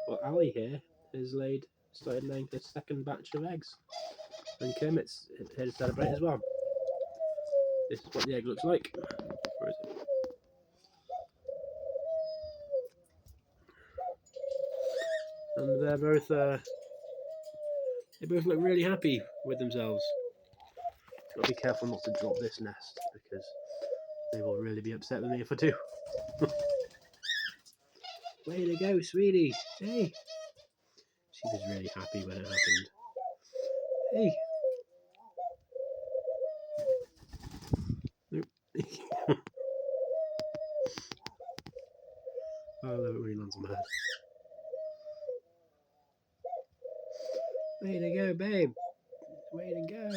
Well, Ali here has started laying her second batch of eggs, and Kermit's here to celebrate as well. This is what the egg looks like. Where is it? And they both look really happy with themselves. Got to be careful not to drop this nest because they will really be upset with me if I do. Way to go, sweetie! Hey! She was really happy when it happened. Hey! Nope. Oh, I love it when he lands on my head. Way to go, babe! Way to go!